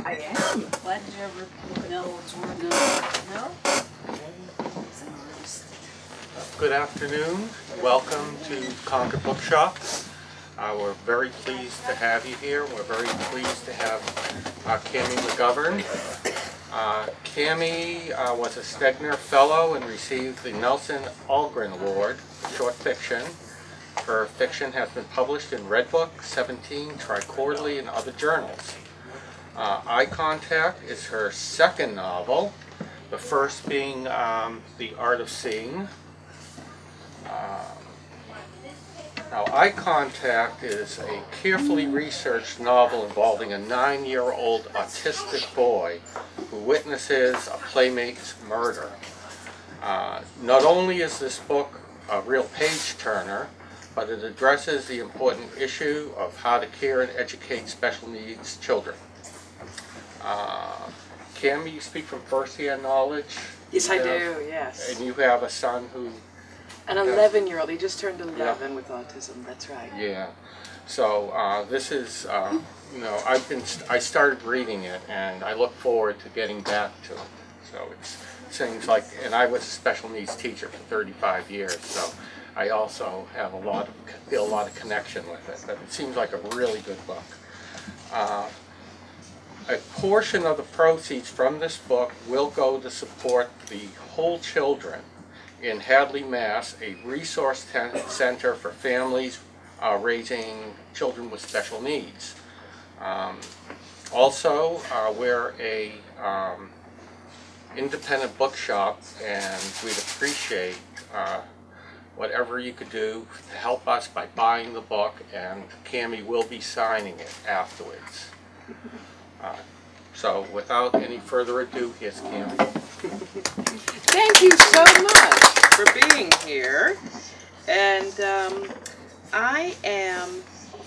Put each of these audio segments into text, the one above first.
I am. Why did you ever know it's word no? He's an artist. Good afternoon. Welcome to Concord Bookshop. We're very pleased to have you here. We're very pleased to have Cammie McGovern. Cammie was a Stegner Fellow and received the Nelson Algren Award for short fiction. Her fiction has been published in Redbook, 17, Tri-Quarterly, and other journals. Eye Contact is her second novel, the first being The Art of Seeing. Now, Eye Contact is a carefully researched novel involving a 9-year-old autistic boy who witnesses a playmate's murder. Not only is this book a real page-turner, but it addresses the important issue of how to care and educate special needs children. Cammie, you speak from first-hand knowledge? Yes, I do, yes. And you have a son who... An 11-year-old. He just turned 11 with autism, that's right. Yeah. So this is, you know, I started reading it, and I look forward to getting back to it. So it's things like, and I was a special needs teacher for 35 years, so I also have feel a lot of connection with it. But it seems like a really good book. A portion of the proceeds from this book will go to support the Whole Children in Hadley, Mass., a resource center for families raising children with special needs. Also, we're a independent bookshop, and we'd appreciate whatever you could do to help us by buying the book, and Cammie will be signing it afterwards. So without any further ado, here's Cammie. Thank you so much for being here. And I am,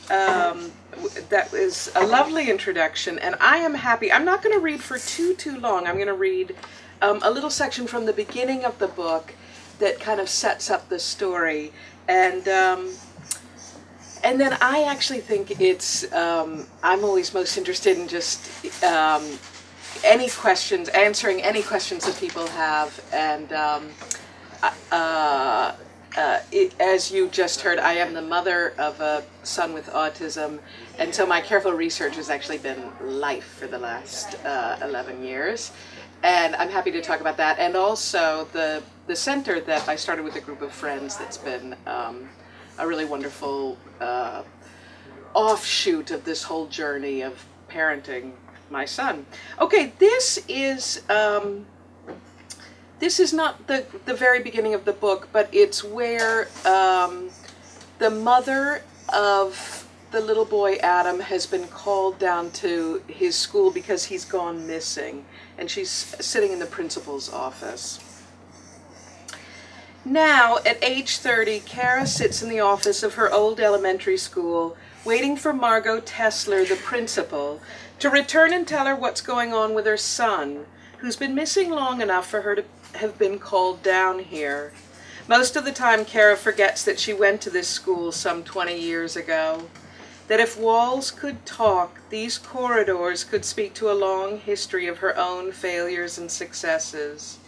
that was a lovely introduction, and I am happy. I'm not going to read for too long. I'm going to read a little section from the beginning of the book that kind of sets up the story. And then I actually think it's, I'm always most interested in just any questions, answering any questions that people have. And as you just heard, I am the mother of a son with autism, and so my careful research has actually been life for the last 11 years. And I'm happy to talk about that. And also the center that I started with a group of friends that's been a really wonderful offshoot of this whole journey of parenting my son. Okay, this is not the very beginning of the book, but it's where the mother of the little boy Adam has been called down to his school because he's gone missing, and she's sitting in the principal's office. Now, at age 30, Cara sits in the office of her old elementary school, waiting for Margot Tessler, the principal, to return and tell her what's going on with her son, who's been missing long enough for her to have been called down here. Most of the time, Cara forgets that she went to this school some 20 years ago, that if walls could talk, these corridors could speak to a long history of her own failures and successes.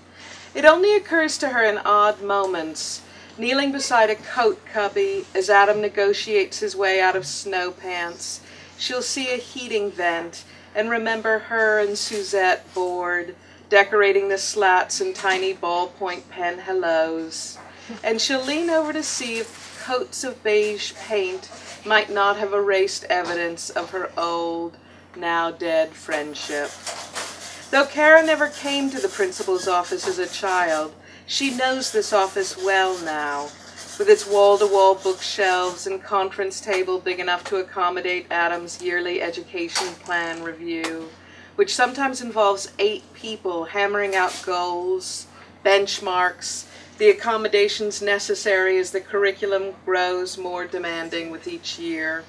It only occurs to her in odd moments, kneeling beside a coat cubby as Adam negotiates his way out of snow pants. She'll see a heating vent and remember her and Suzette bored, decorating the slats and tiny ballpoint pen hellos. And she'll lean over to see if coats of beige paint might not have erased evidence of her old, now dead friendship. Though Cara never came to the principal's office as a child, she knows this office well now, with its wall-to-wall bookshelves and conference table big enough to accommodate Adam's yearly education plan review, which sometimes involves 8 people hammering out goals, benchmarks, the accommodations necessary as the curriculum grows more demanding with each year.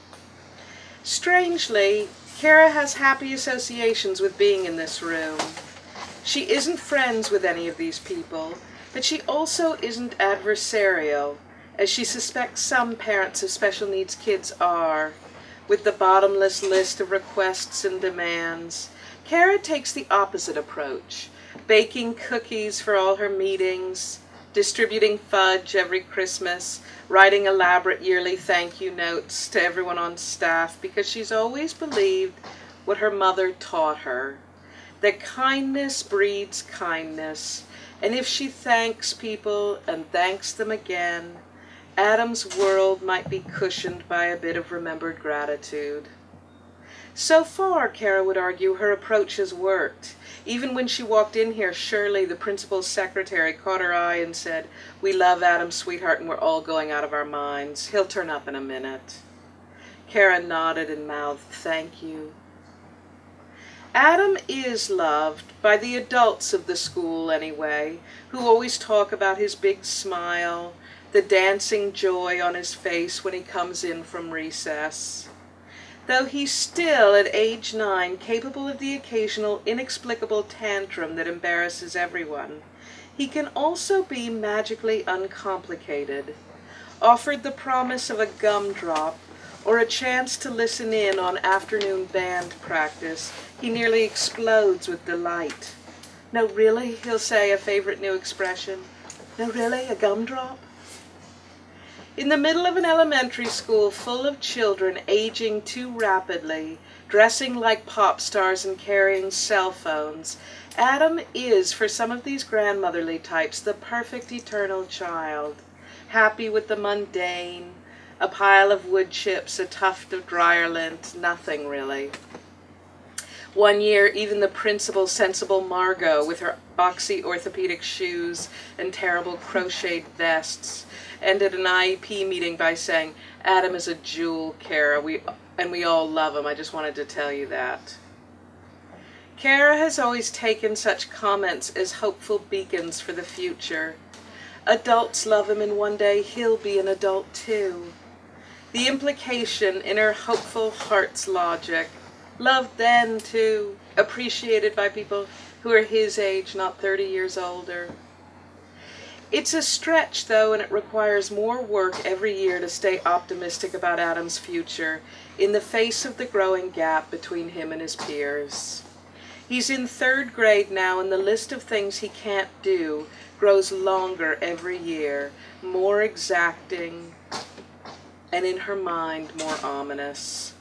Strangely, Cara has happy associations with being in this room. She isn't friends with any of these people, but she also isn't adversarial, as she suspects some parents of special needs kids are, with the bottomless list of requests and demands, Cara takes the opposite approach, baking cookies for all her meetings, distributing fudge every Christmas, writing elaborate yearly thank you notes to everyone on staff because she's always believed what her mother taught her, that kindness breeds kindness, and if she thanks people and thanks them again, Adam's world might be cushioned by a bit of remembered gratitude. So far, Cara would argue, her approach has worked. Even when she walked in here, Shirley, the principal's secretary, caught her eye and said, "We love Adam, sweetheart, and we're all going out of our minds. He'll turn up in a minute." Cara nodded and mouthed, "Thank you." Adam is loved, by the adults of the school anyway, who always talk about his big smile, the dancing joy on his face when he comes in from recess. Though he's still, at age 9, capable of the occasional inexplicable tantrum that embarrasses everyone, he can also be magically uncomplicated. Offered the promise of a gumdrop or a chance to listen in on afternoon band practice, he nearly explodes with delight. "No, really?" he'll say, a favorite new expression. "No, really? A gumdrop?" In the middle of an elementary school full of children aging too rapidly, dressing like pop stars and carrying cell phones, Adam is, for some of these grandmotherly types, the perfect eternal child, happy with the mundane, a pile of wood chips, a tuft of dryer lint, nothing really. One year, even the principal's sensible Margot, with her boxy orthopedic shoes and terrible crocheted vests, ended an IEP meeting by saying, "Adam is a jewel, Cara, and we all love him. I just wanted to tell you that." Cara has always taken such comments as hopeful beacons for the future. Adults love him, and one day he'll be an adult too. The implication in her hopeful heart's logic, loved then too, appreciated by people who are his age, not 30 years older. It's a stretch, though, and it requires more work every year to stay optimistic about Adam's future in the face of the growing gap between him and his peers. He's in 3rd grade now, and the list of things he can't do grows longer every year, more exacting, and in her mind more ominous.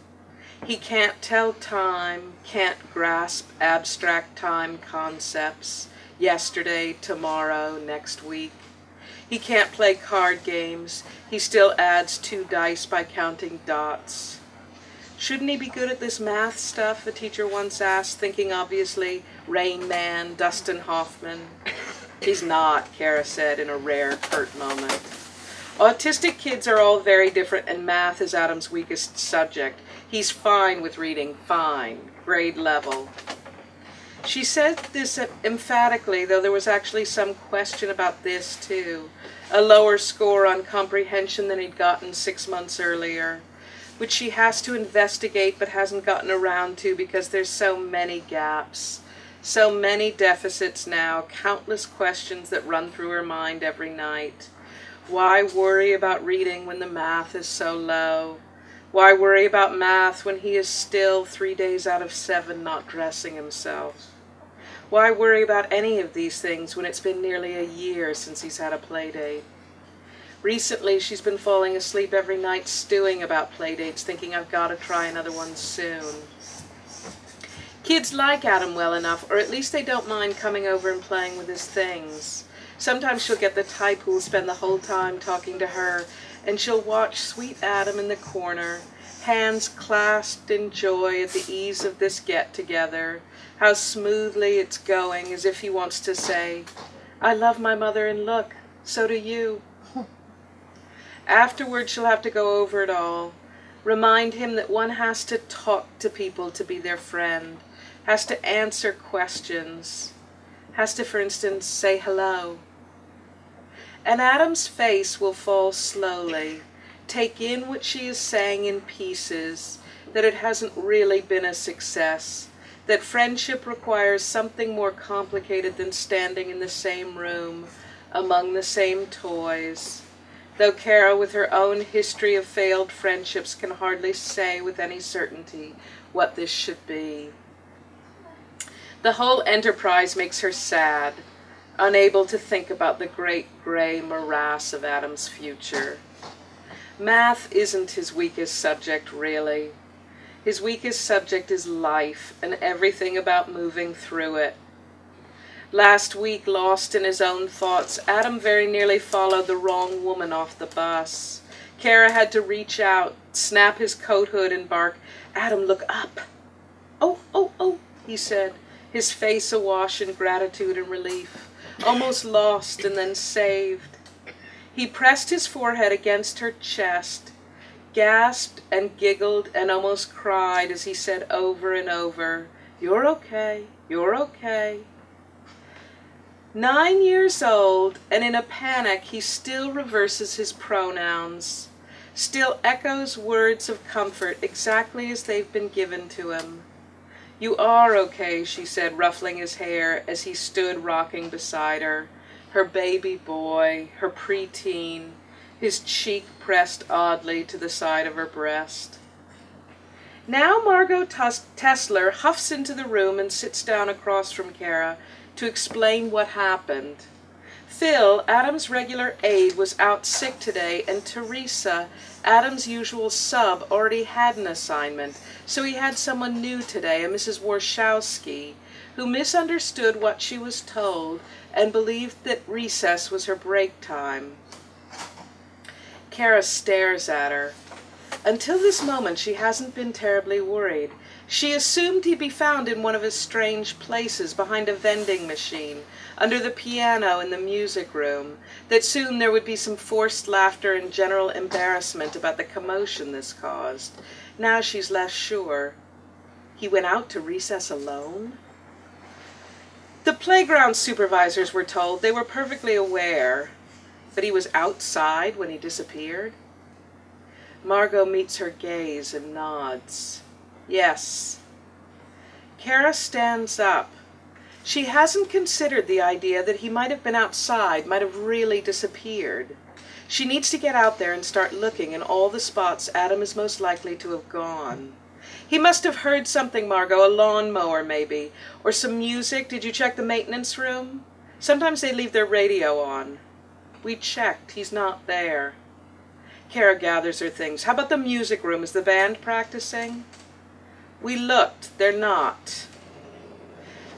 He can't tell time, can't grasp abstract time concepts, yesterday, tomorrow, next week. He can't play card games. He still adds 2 dice by counting dots. "Shouldn't he be good at this math stuff?" a teacher once asked, thinking obviously Rain Man, Dustin Hoffman. "He's not," Cara said in a rare, curt moment. Autistic kids are all very different, and math is Adam's weakest subject. He's fine with reading, fine, grade level. She said this emphatically, though there was actually some question about this too. A lower score on comprehension than he'd gotten 6 months earlier, which she has to investigate but hasn't gotten around to because there's so many gaps, so many deficits now, countless questions that run through her mind every night. Why worry about reading when the math is so low? Why worry about math when he is still 3 days out of 7 not dressing himself? Why worry about any of these things when it's been nearly a year since he's had a play date? Recently, she's been falling asleep every night stewing about play dates, thinking I've got to try another one soon. Kids like Adam well enough, or at least they don't mind coming over and playing with his things. Sometimes she'll get the type who will spend the whole time talking to her, and she'll watch sweet Adam in the corner, hands clasped in joy at the ease of this get-together, how smoothly it's going, as if he wants to say, "I love my mother, and look, so do you." Afterward, she'll have to go over it all, remind him that one has to talk to people to be their friend, has to answer questions, has to, for instance, say hello. And Adam's face will fall slowly, take in what she is saying in pieces, that it hasn't really been a success, that friendship requires something more complicated than standing in the same room, among the same toys, though Cara, with her own history of failed friendships, can hardly say with any certainty what this should be. The whole enterprise makes her sad, unable to think about the great gray morass of Adam's future. Math isn't his weakest subject, really. His weakest subject is life and everything about moving through it. Last week, lost in his own thoughts, Adam very nearly followed the wrong woman off the bus. Cara had to reach out, snap his coat hood, and bark, "Adam, look up." "Oh, oh, oh," he said, his face awash in gratitude and relief, almost lost and then saved. He pressed his forehead against her chest, gasped and giggled and almost cried as he said over and over, "You're okay, you're okay." 9 years old, and in a panic he still reverses his pronouns, still echoes words of comfort exactly as they've been given to him. "You are okay," she said, ruffling his hair as he stood rocking beside her, her baby boy, her preteen, his cheek pressed oddly to the side of her breast. Now Margot Tessler huffs into the room and sits down across from Cara to explain what happened. Phil, Adam's regular aide, was out sick today, and Teresa, Adam's usual sub, already had an assignment, so he had someone new today, a Mrs. Warshawski, who misunderstood what she was told and believed that recess was her break time. Cara stares at her. Until this moment, she hasn't been terribly worried. She assumed he'd be found in one of his strange places behind a vending machine, under the piano in the music room, that soon there would be some forced laughter and general embarrassment about the commotion this caused. Now she's less sure. He went out to recess alone? The playground supervisors were told they were perfectly aware, but he was outside when he disappeared? Margot meets her gaze and nods. Yes. Cara stands up. She hasn't considered the idea that he might have been outside, might have really disappeared. She needs to get out there and start looking in all the spots Adam is most likely to have gone. He must have heard something, Margot, a lawnmower maybe, or some music. Did you check the maintenance room? Sometimes they leave their radio on. We checked. He's not there. Cara gathers her things. How about the music room? Is the band practicing? We looked. They're not.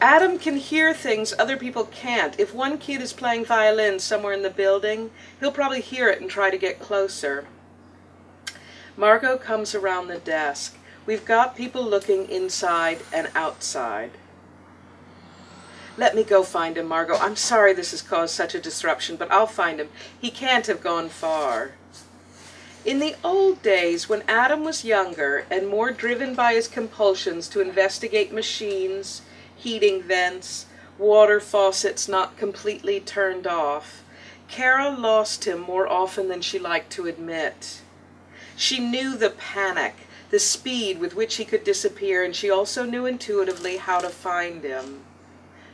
Adam can hear things other people can't. If one kid is playing violin somewhere in the building, he'll probably hear it and try to get closer. Margot comes around the desk. We've got people looking inside and outside. Let me go find him, Margot. I'm sorry this has caused such a disruption, but I'll find him. He can't have gone far. In the old days, when Adam was younger and more driven by his compulsions to investigate machines, heating vents, water faucets not completely turned off, Cara lost him more often than she liked to admit. She knew the panic, the speed with which he could disappear, and she also knew intuitively how to find him.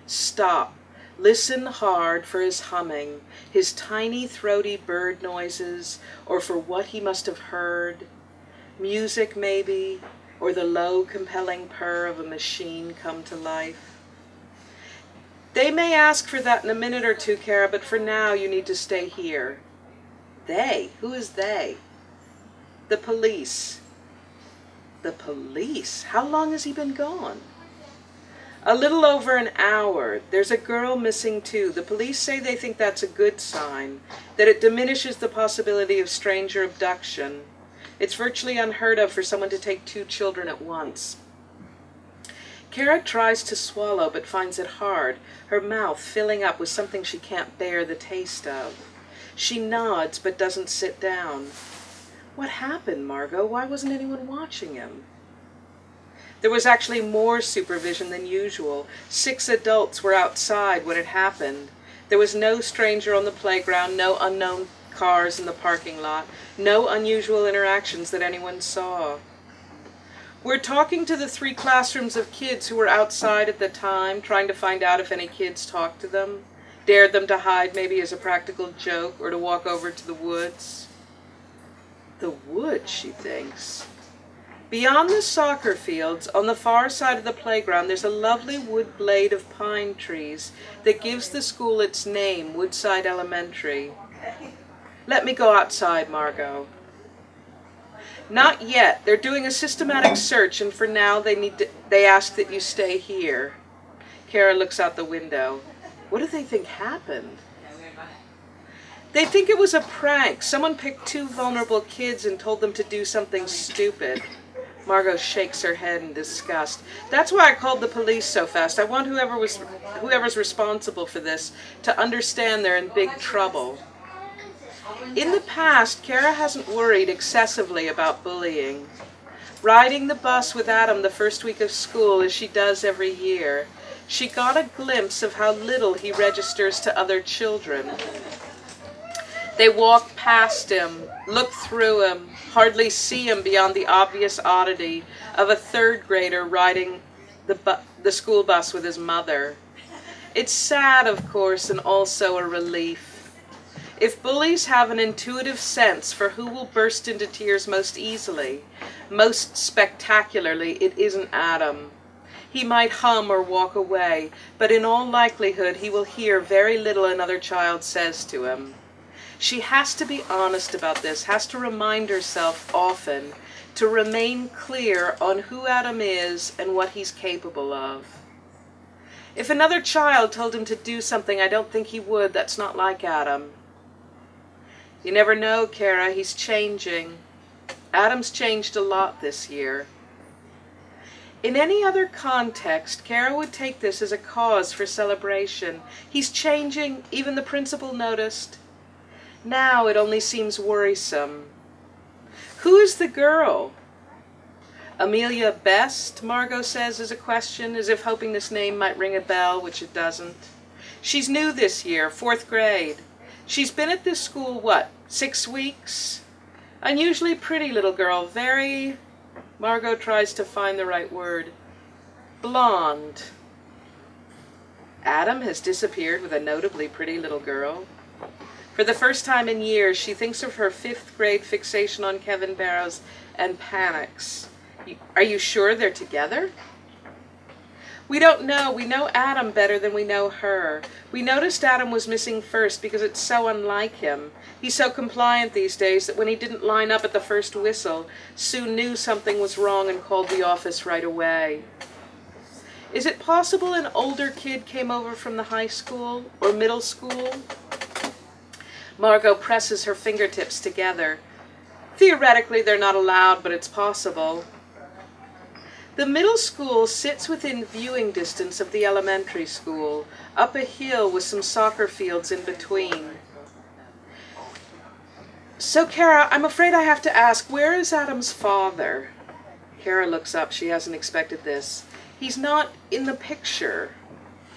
Stop. Listen hard for his humming, his tiny throaty bird noises, or for what he must have heard. Music, maybe, or the low, compelling purr of a machine come to life. They may ask for that in a minute or two, Cara, but for now you need to stay here. They? Who is they? The police. The police? How long has he been gone? A little over an hour. There's a girl missing too. The police say they think that's a good sign, that it diminishes the possibility of stranger abduction. It's virtually unheard of for someone to take 2 children at once. Cara tries to swallow but finds it hard, her mouth filling up with something she can't bear the taste of. She nods but doesn't sit down. What happened, Margot? Why wasn't anyone watching him? There was actually more supervision than usual. 6 adults were outside when it happened. There was no stranger on the playground, no unknown cars in the parking lot, no unusual interactions that anyone saw. We're talking to the 3 classrooms of kids who were outside at the time, trying to find out if any kids talked to them, dared them to hide maybe as a practical joke, or to walk over to the woods. The woods, she thinks. Beyond the soccer fields, on the far side of the playground, there's a lovely wood glade of pine trees that gives the school its name, Woodside Elementary. Let me go outside, Margot. Not yet. They're doing a systematic search, and for now they ask that you stay here. Cara looks out the window. What do they think happened? They think it was a prank. Someone picked two vulnerable kids and told them to do something stupid. Margot shakes her head in disgust. That's why I called the police so fast. I want whoever's responsible for this to understand they're in big trouble. In the past, Cara hasn't worried excessively about bullying. Riding the bus with Adam the first week of school, as she does every year, she got a glimpse of how little he registers to other children. They walk past him, look through him, hardly see him beyond the obvious oddity of a third grader riding the school bus with his mother. It's sad, of course, and also a relief. If bullies have an intuitive sense for who will burst into tears most easily, most spectacularly, it isn't Adam. He might hum or walk away, but in all likelihood he will hear very little another child says to him. She has to be honest about this, has to remind herself often to remain clear on who Adam is and what he's capable of. If another child told him to do something I don't think he would, that's not like Adam. You never know, Cara, he's changing. Adam's changed a lot this year. In any other context, Cara would take this as a cause for celebration. He's changing, even the principal noticed. Now it only seems worrisome. Who is the girl? Amelia Best, Margot says as a question, as if hoping this name might ring a bell, which it doesn't. She's new this year, 4th grade. She's been at this school, 6 weeks? Unusually pretty little girl, very... Margot tries to find the right word. Blonde. Adam has disappeared with a notably pretty little girl. For the first time in years, she thinks of her 5th grade fixation on Kevin Barrows and panics. Are you sure they're together? We don't know. We know Adam better than we know her. We noticed Adam was missing first because it's so unlike him. He's so compliant these days that when he didn't line up at the first whistle, Sue knew something was wrong and called the office right away. Is it possible an older kid came over from the high school or middle school? Margot presses her fingertips together. Theoretically, they're not allowed, but it's possible. The middle school sits within viewing distance of the elementary school, up a hill with some soccer fields in between. So, Cara, I'm afraid I have to ask, where is Adam's father? Cara looks up. She hasn't expected this. He's not in the picture.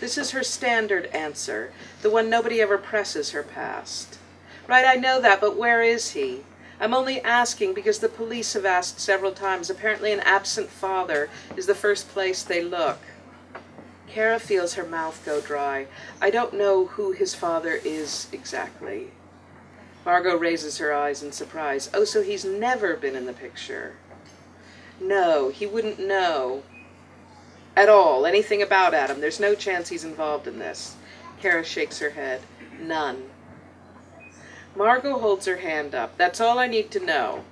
This is her standard answer, the one nobody ever presses her past. Right, I know that, but where is he? I'm only asking because the police have asked several times. Apparently an absent father is the first place they look. Cara feels her mouth go dry. I don't know who his father is exactly. Margot raises her eyes in surprise. Oh, so he's never been in the picture. No, he wouldn't know at all anything about Adam. There's no chance he's involved in this. Cara shakes her head. None. Margot holds her hand up. That's all I need to know.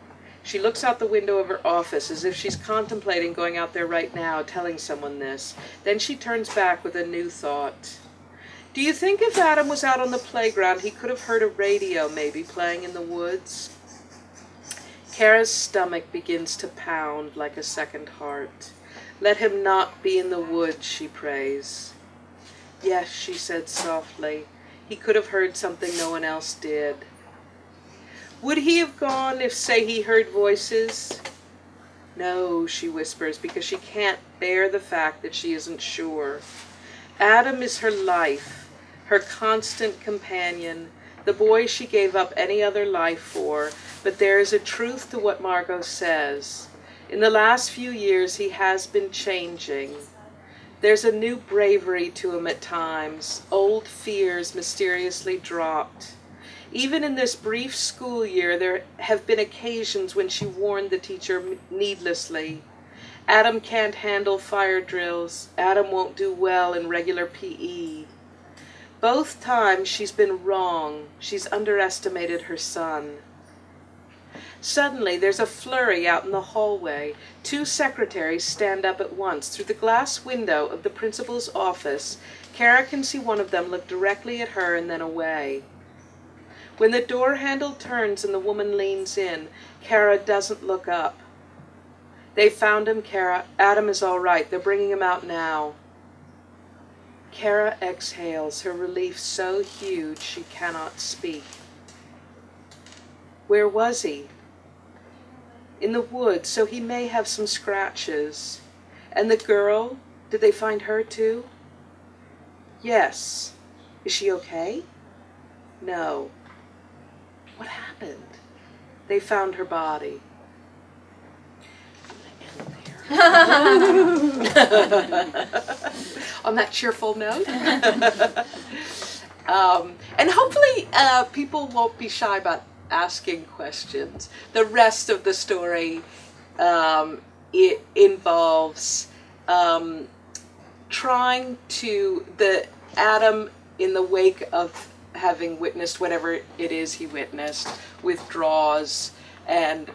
She looks out the window of her office as if she's contemplating going out there right now, telling someone this. Then she turns back with a new thought. Do you think if Adam was out on the playground, he could have heard a radio maybe playing in the woods? Cara's stomach begins to pound like a second heart. Let him not be in the woods, she prays. Yes, she said softly. He could have heard something no one else did. Would he have gone if, say, he heard voices? No, she whispers, because she can't bear the fact that she isn't sure. Adam is her life, her constant companion, the boy she gave up any other life for, but there is a truth to what Margot says. In the last few years, he has been changing. There's a new bravery to him at times, old fears mysteriously dropped. Even in this brief school year, there have been occasions when she warned the teacher needlessly. Adam can't handle fire drills. Adam won't do well in regular PE. Both times she's been wrong. She's underestimated her son. Suddenly, there's a flurry out in the hallway. 2 secretaries stand up at once. Through the glass window of the principal's office, Cara can see one of them look directly at her and then away. When the door handle turns and the woman leans in, Cara doesn't look up. They found him, Cara. Adam is all right. They're bringing him out now. Cara exhales, her relief so huge she cannot speak. Where was he? In the woods, so he may have some scratches. And the girl, did they find her too? Yes. Is she okay? No. What happened? They found her body. I'm gonna end there. On that cheerful note. And hopefully people won't be shy about asking questions. The rest of the story it involves trying to, Adam, in the wake of having witnessed whatever it is he witnessed, withdraws and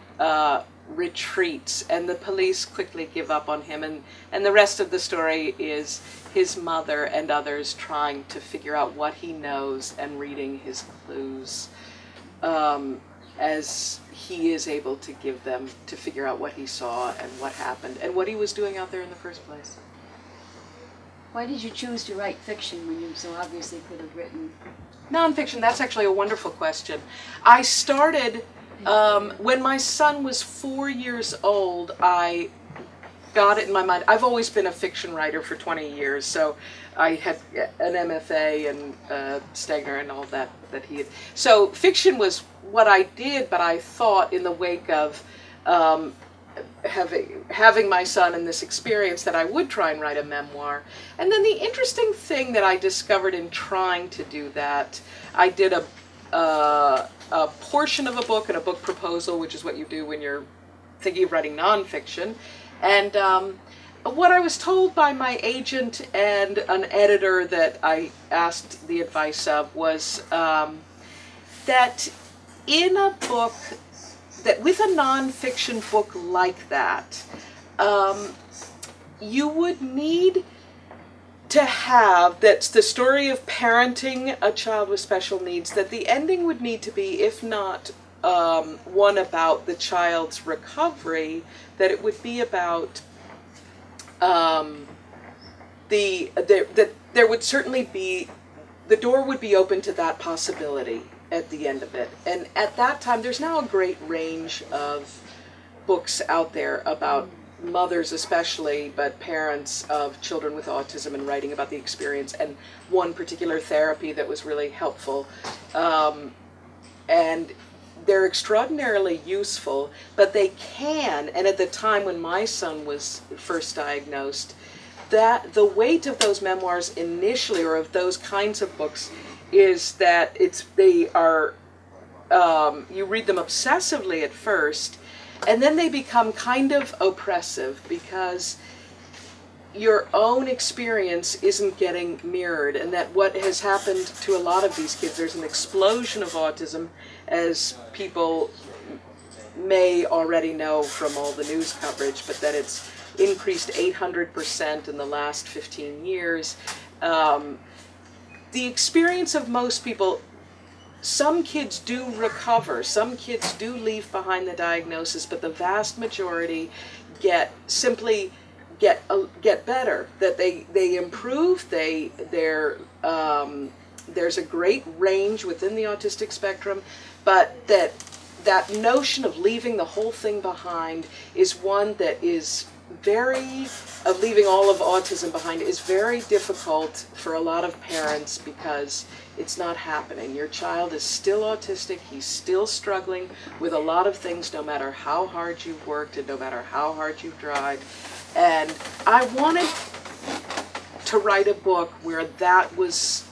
retreats, and the police quickly give up on him, and the rest of the story is his mother and others trying to figure out what he knows and reading his clues as he is able to give them to figure out what he saw and what happened and what he was doing out there in the first place. Why did you choose to write fiction when you so obviously could have written? Nonfiction, that's actually a wonderful question. I started, when my son was 4 years old, I got it in my mind. I've always been a fiction writer for 20 years, so I had an MFA and Stegner and all that he had. So fiction was what I did, but I thought in the wake of having my son and this experience that I would try and write a memoir. And then the interesting thing that I discovered in trying to do that, I did a portion of a book and a book proposal, which is what you do when you're thinking of writing nonfiction. And what I was told by my agent and an editor that I asked the advice of was that in a book, that with a nonfiction book like that, you would need to have, that's the story of parenting a child with special needs, that the ending would need to be, if not one about the child's recovery, that it would be about there would certainly be, the door would be open to that possibility at the end of it. And at that time, there's now a great range of books out there about mothers especially, but parents of children with autism, and writing about the experience, and one particular therapy that was really helpful. And they're extraordinarily useful, but they can, and at the time when my son was first diagnosed, that the weight of those memoirs initially, or of those kinds of books, is that they are, you read them obsessively at first, and then they become kind of oppressive because your own experience isn't getting mirrored, and that what has happened to a lot of these kids, there's an explosion of autism, as people may already know from all the news coverage, but that it's increased 800% in the last 15 years. The experience of most people, some kids do recover, some kids do leave behind the diagnosis, but the vast majority simply get better, that they improve, there's a great range within the autistic spectrum, but that notion of leaving the whole thing behind is one that is leaving all of autism behind is very difficult for a lot of parents, because it's not happening. Your child is still autistic, he's still struggling with a lot of things, no matter how hard you've worked and no matter how hard you've tried. And I wanted to write a book where that was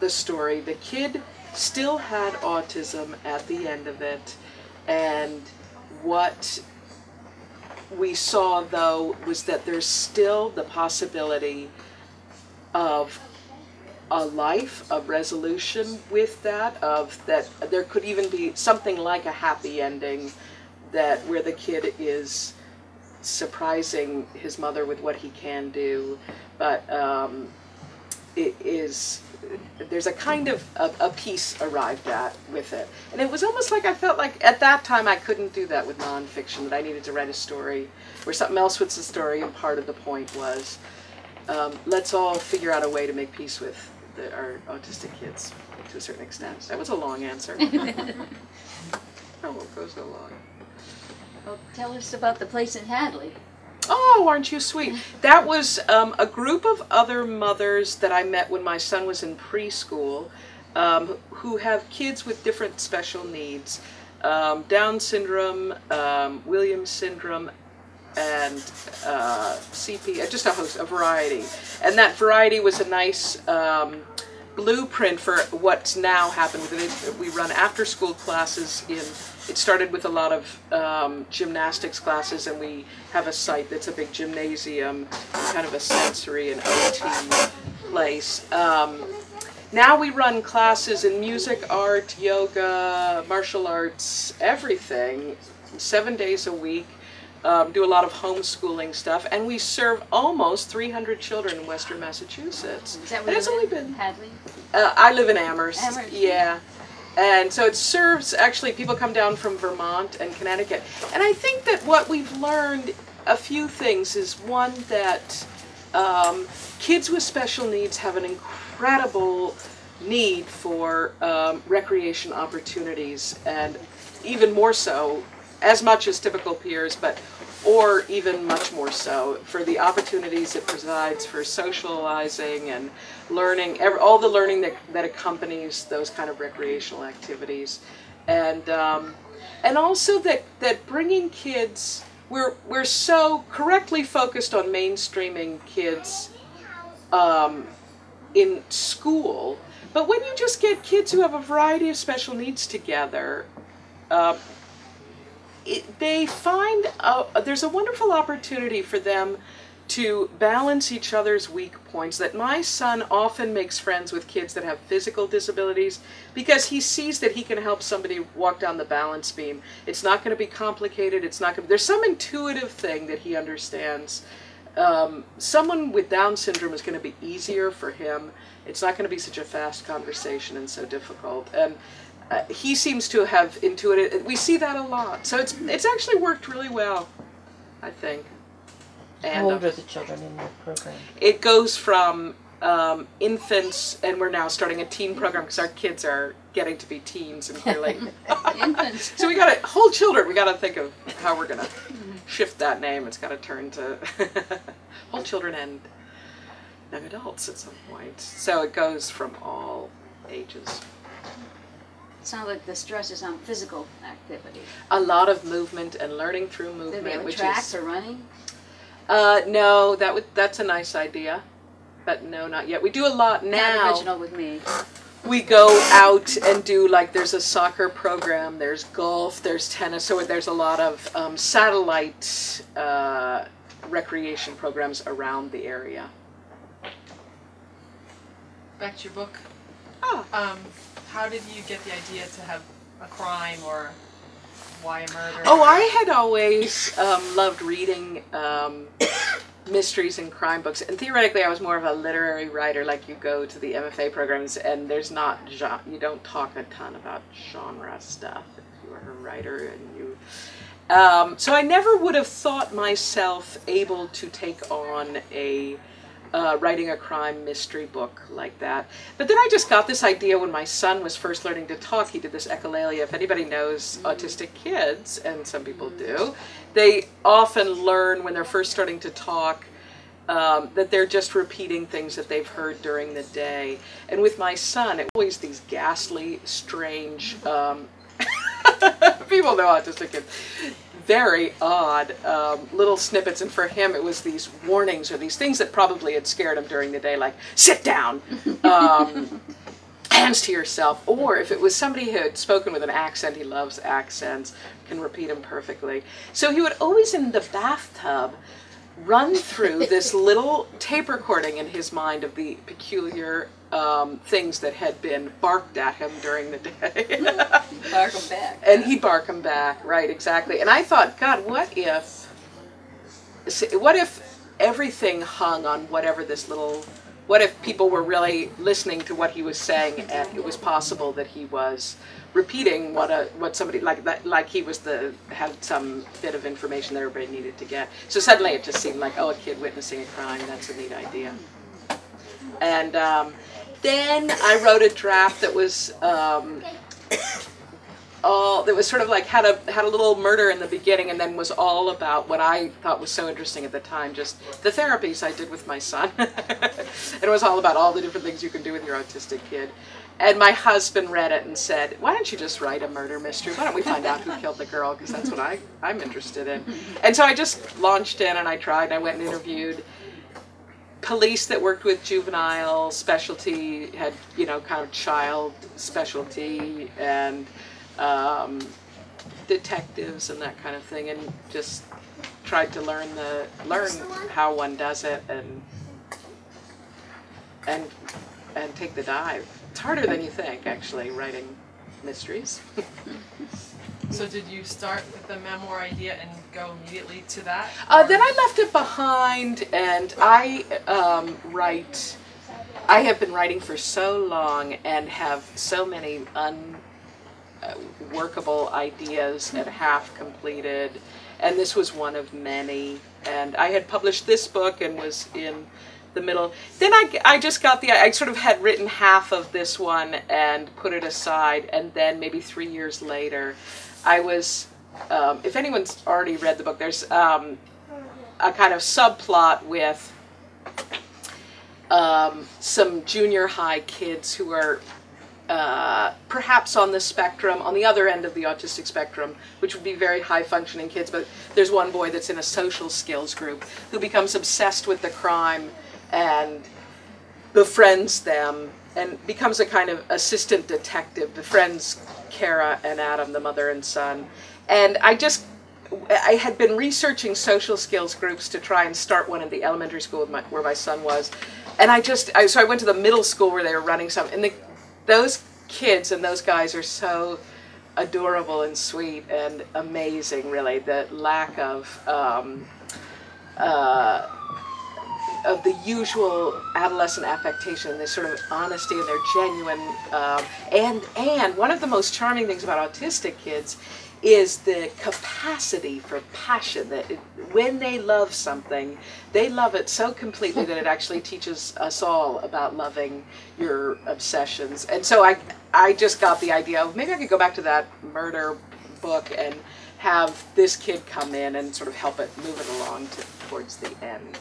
the story. The kid still had autism at the end of it. And what we saw, though, was that there's still the possibility of a life, of resolution with that, of that there could even be something like a happy ending, that where the kid is surprising his mother with what he can do, but there's a kind of a peace arrived at with it. And it was almost like I felt like at that time I couldn't do that with nonfiction, that I needed to write a story where something else was the story, and part of the point was let's all figure out a way to make peace with our autistic kids to a certain extent. That was a long answer. Oh, it goes so long. Well, tell us about the place in Hadley. Oh, aren't you sweet? that was a group of other mothers that I met when my son was in preschool, who have kids with different special needs. Down syndrome, Williams syndrome, and CP, just a variety. And that variety was a nice blueprint for what's now happened with it. We run after-school classes it started with a lot of gymnastics classes, and we have a site that's a big gymnasium, kind of a sensory and OT place. Now we run classes in music, art, yoga, martial arts, everything, 7 days a week. Do a lot of homeschooling stuff, and we serve almost 300 children in Western Massachusetts. Is that where you live in Hadley? I live in Amherst. Amherst. Yeah. And so it serves, actually, people come down from Vermont and Connecticut. And I think that what we've learned, a few things, is one, that kids with special needs have an incredible need for recreation opportunities, and even more so, as much as typical peers, or even much more so, for the opportunities it provides for socializing and learning, all the learning that accompanies those kind of recreational activities. And also that bringing kids, we're so correctly focused on mainstreaming kids in school, but when you just get kids who have a variety of special needs together, they find there's a wonderful opportunity for them to balance each other's weak points. That my son often makes friends with kids that have physical disabilities because he sees that he can help somebody walk down the balance beam. It's not going to be complicated. It's not going to, there's some intuitive thing that he understands. Someone with Down syndrome is going to be easier for him. It's not going to be such a fast conversation and so difficult. And he seems to have intuited. We see that a lot. So it's actually worked really well, I think. And, how old are the children in your program? It goes from infants, and we're now starting a teen program because our kids are getting to be teens and clearly. Infants. So we got to, whole children, we got to think of how we're going to shift that name. It's got to turn to whole children and young adults at some point. So it goes from all ages. Sounds like the stress is on physical activity. A lot of movement and learning through movement. Do they have a which track is for running? No, that's a nice idea, but no, not yet. We do a lot now. Not original with me. We go out and do, like, there's a soccer program, there's golf, there's tennis, so there's a lot of satellite recreation programs around the area. Back to your book. Oh. How did you get the idea to have a crime, or why a murder? Oh, I had always loved reading mysteries and crime books, and theoretically I was more of a literary writer. Like, you go to the MFA programs and there's not, you don't talk a ton about genre stuff if you are a writer, and you so I never would have thought myself able to take on a writing a crime mystery book like that. But then I just got this idea when my son was first learning to talk. He did this echolalia. If anybody knows autistic kids, and some people do, they often learn when they're first starting to talk that they're just repeating things that they've heard during the day. And with my son, it was always these ghastly, strange, people know autistic kids, very odd little snippets, and for him it was these warnings or these things that probably had scared him during the day, like, sit down, hands to yourself. Or if it was somebody who had spoken with an accent, he loves accents, can repeat them perfectly. So he would always in the bathtub run through this little tape recording in his mind of the peculiar things that had been barked at him during the day. Bark them back. And he'd bark them back, right, exactly. And I thought, God, what if everything hung on whatever this little, what if people were really listening to what he was saying, and it was possible that he was repeating what somebody like he was had some bit of information that everybody needed to get. So suddenly it just seemed like, oh, a kid witnessing a crime, that's a neat idea. And then I wrote a draft that was sort of like had a little murder in the beginning, and then was all about what I thought was so interesting at the time, just the therapies I did with my son. And it was all about all the different things you can do with your autistic kid. And my husband read it and said, why don't you just write a murder mystery? Why don't we find out who killed the girl? Because that's what I'm interested in. And so I just launched in, and I tried. I went and interviewed police that worked with juvenile specialty, had, kind of child specialty, and detectives and that kind of thing, and just tried to learn how one does it and take the dive. It's harder than you think, actually, writing mysteries. So did you start with the memoir idea and go immediately to that? Then I left it behind, and I have been writing for so long and have so many unworkable ideas and half completed, and this was one of many. And I had published this book and was in the middle. Then I just got I sort of had written half of this one and put it aside, and then maybe 3 years later, I was, if anyone's already read the book, there's a kind of subplot with some junior high kids who are perhaps on the spectrum, on the other end of the autistic spectrum, which would be very high functioning kids, but there's one boy that's in a social skills group who becomes obsessed with the crime and befriends them and becomes a kind of assistant detective, befriends Cara and Adam, the mother and son. And I had been researching social skills groups to try and start one in the elementary school where my son was. And so I went to the middle school where they were running some, and those kids and those guys are so adorable and sweet and amazing, really. The lack of the usual adolescent affectation, this sort of honesty, and they're genuine. And one of the most charming things about autistic kids is the capacity for passion, that when they love something, they love it so completely that it actually teaches us all about loving your obsessions. And so I just got the idea of maybe I could go back to that murder book and have this kid come in and sort of help it move it along towards the end.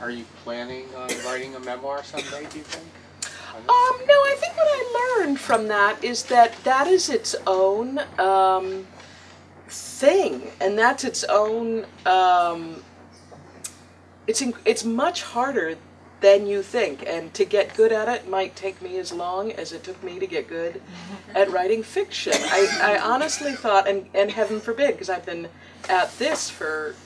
Are you planning on writing a memoir someday, do you think? No, I think what I learned from that is that is its own thing, and that's its own, it's much harder than you think, and to get good at it might take me as long as it took me to get good at writing fiction. I honestly thought, and heaven forbid, because I've been at this for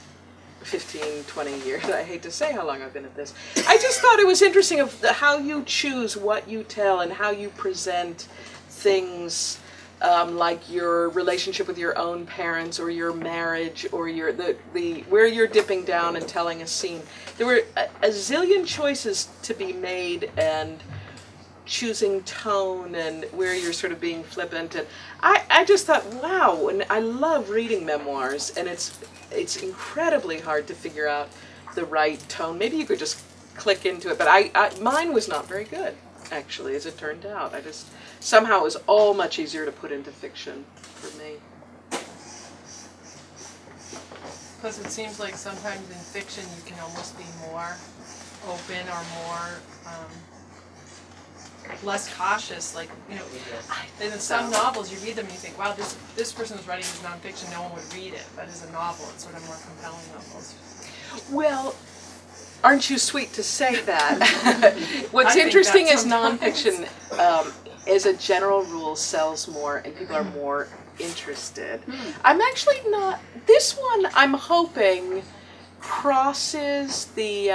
15, 20 years. I hate to say how long I've been at this. I just thought it was interesting of how you choose what you tell and how you present things, like your relationship with your own parents or your marriage or where you're dipping down and telling a scene. There were a zillion choices to be made, and choosing tone and where you're sort of being flippant. And I just thought, wow, and I love reading memoirs, and it's incredibly hard to figure out the right tone. Maybe you could just click into it, but mine was not very good, actually, as it turned out. Somehow it was all much easier to put into fiction for me. Plus it seems like sometimes in fiction you can almost be more open or more less cautious, like, in some novels you read them and you think, wow, this person was writing this nonfiction, no one would read it, but as a novel it's sort of more compelling almost. Well, aren't you sweet to say that? What's interesting is nonfiction, as a general rule, sells more and people are more interested. I'm actually not, this one I'm hoping crosses the,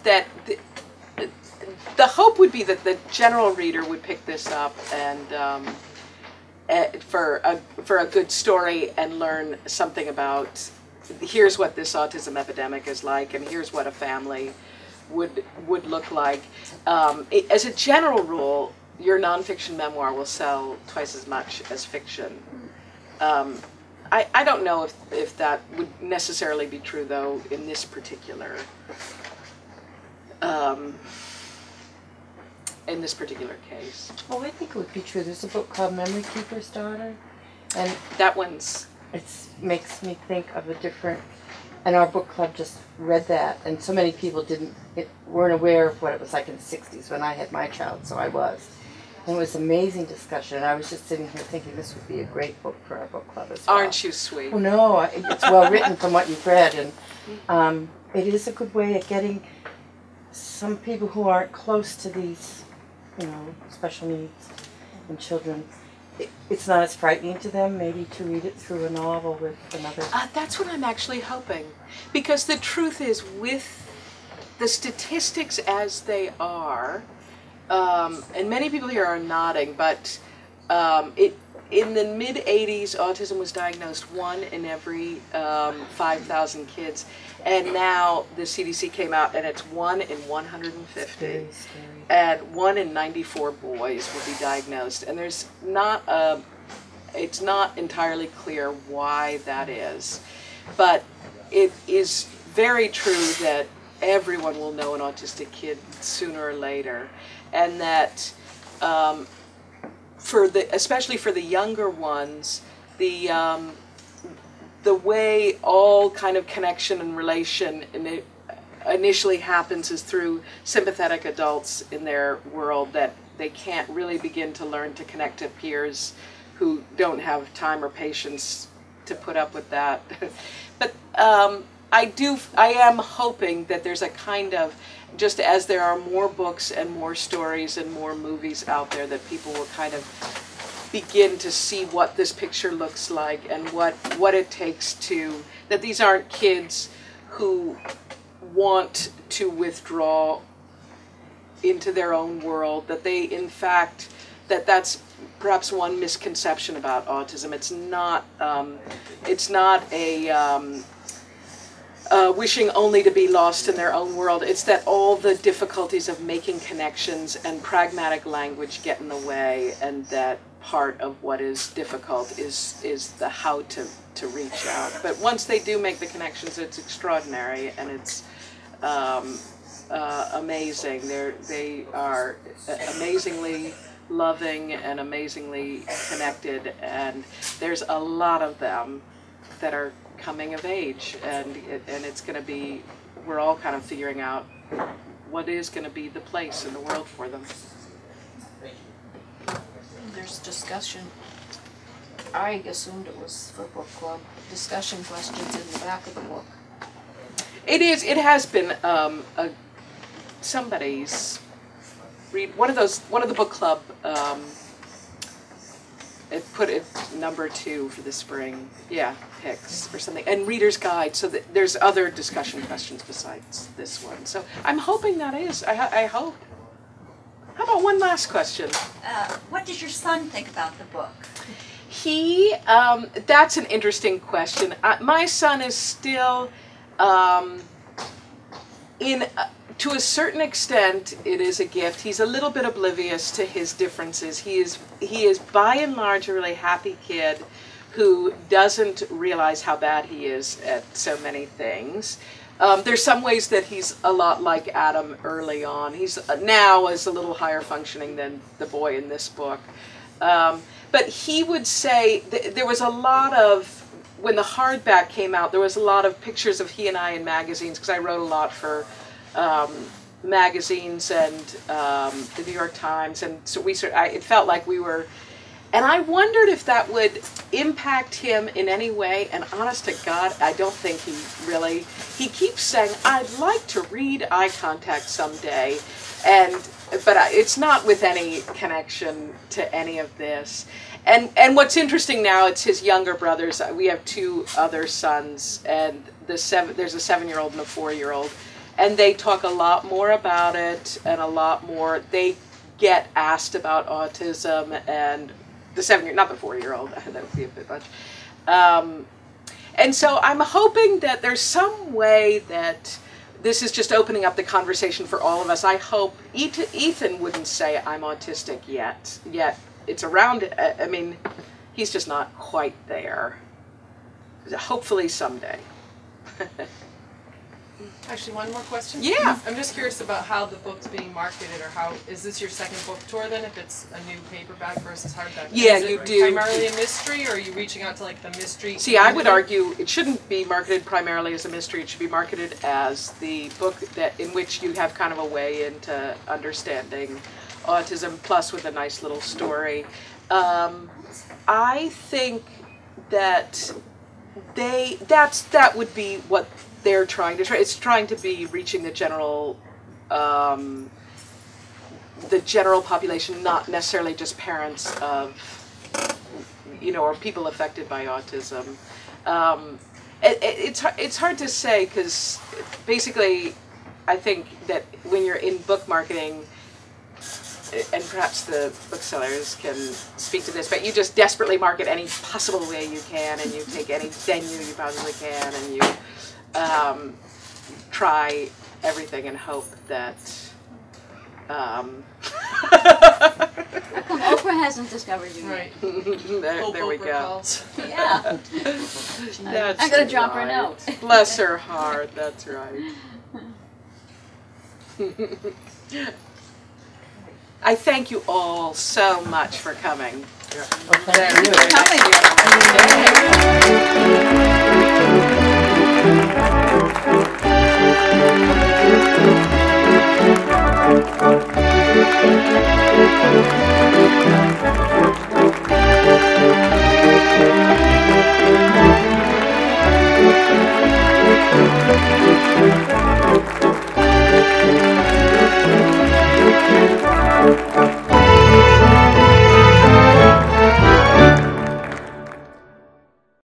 the hope would be that the general reader would pick this up and for a good story and learn something about, here's what this autism epidemic is like and here's what a family would look like. As a general rule, your nonfiction memoir will sell twice as much as fiction. I don't know if that would necessarily be true, though, in this particular case. Well, I think it would be true. There's a book called Memory Keeper's Daughter, and that one's... It makes me think of a different, and our book club just read that, and so many people weren't aware of what it was like in the 60s when I had my child, so I was. And it was an amazing discussion, and I was just sitting here thinking this would be a great book for our book club as well. Aren't you sweet? Oh no, it's well written from what you've read, and it is a good way of getting some people who aren't close to these, special needs in children. It's not as frightening to them, maybe, to read it through a novel with another. That's what I'm actually hoping. Because the truth is, with the statistics as they are, and many people here are nodding, but in the mid-'80s, autism was diagnosed 1 in every 5,000 kids. And now the CDC came out and it's 1 in 150. Very scary. And 1 in 94 boys will be diagnosed. And there's not it's not entirely clear why that is. But it is very true that everyone will know an autistic kid sooner or later. And that especially for the younger ones, the way all kind of connection and relation initially happens is through sympathetic adults in their world, that they can't really begin to learn to connect to peers who don't have time or patience to put up with that. But I am hoping that there's a kind of, just as there are more books and more stories and more movies out there, that people will kind of begin to see what this picture looks like and what it takes to, that these aren't kids who want to withdraw into their own world, that they, in fact, that's perhaps one misconception about autism. It's not a wishing only to be lost in their own world. It's that all the difficulties of making connections and pragmatic language get in the way, and that part of what is difficult is the how to reach out. But once they do make the connections, it's extraordinary, and it's amazing. They are amazingly loving and amazingly connected, and there's a lot of them that are coming of age, and it's going to be, we're all kind of figuring out what is going to be the place in the world for them. There's discussion. I assumed it was for book club. Discussion questions in the back of the book. It is. It has been somebody's read one of the book club. It put it number 2 for the spring. Yeah, picks or something, and reader's guide. So that there's other discussion questions besides this one. So I'm hoping that is. I hope. How about one last question? What does your son think about the book? He, that's an interesting question. My son is still, to a certain extent, it is a gift. He's a little bit oblivious to his differences. He is by and large a really happy kid who doesn't realize how bad he is at so many things. There's some ways that he's a lot like Adam early on. He's now is a little higher functioning than the boy in this book. But he would say there was a lot of, when the hardback came out, there was a lot of pictures of he and I in magazines, because I wrote a lot for magazines and the New York Times, and so it felt like we were, And I wondered if that would impact him in any way, and honest to God, I don't think he really, he keeps saying, I'd like to read Eye Contact someday, but it's not with any connection to any of this. And what's interesting now, it's his younger brothers. We have 2 other sons, and there's a 7-year-old and a 4-year-old, and they talk a lot more about it, and a lot more, they get asked about autism, and the 7-year, not the 4-year-old, that would be a bit much. And so I'm hoping that there's some way that this is just opening up the conversation for all of us. I hope Ethan wouldn't say I'm autistic yet it's around. I mean, he's just not quite there. Hopefully someday. Actually, one more question. Yeah. I'm just curious about how the book's being marketed, or how, is this your second book tour then, if it's a new paperback versus hardback? Yeah, is you it do. primarily a mystery, or are you reaching out to like the mystery See, I would community? argue it shouldn't be marketed primarily as a mystery. It should be marketed as the book that in which you have kind of a way into understanding autism, plus with a nice little story. I think that that would be what they're trying to try. It's trying to be reaching the general population, not necessarily just parents of, or people affected by autism. It's hard to say, because basically, I think that when you're in book marketing, and perhaps the booksellers can speak to this, but you just desperately market any possible way you can, and you take any venue you possibly can, and you try everything and hope that How come Oprah hasn't discovered you yet? Right. there we Oprah go. calls. Yeah. That's I'm gonna drop her a right. note. Bless her heart, that's right. I thank you all so much for coming. Well, thank you. Very, very Coming. generous.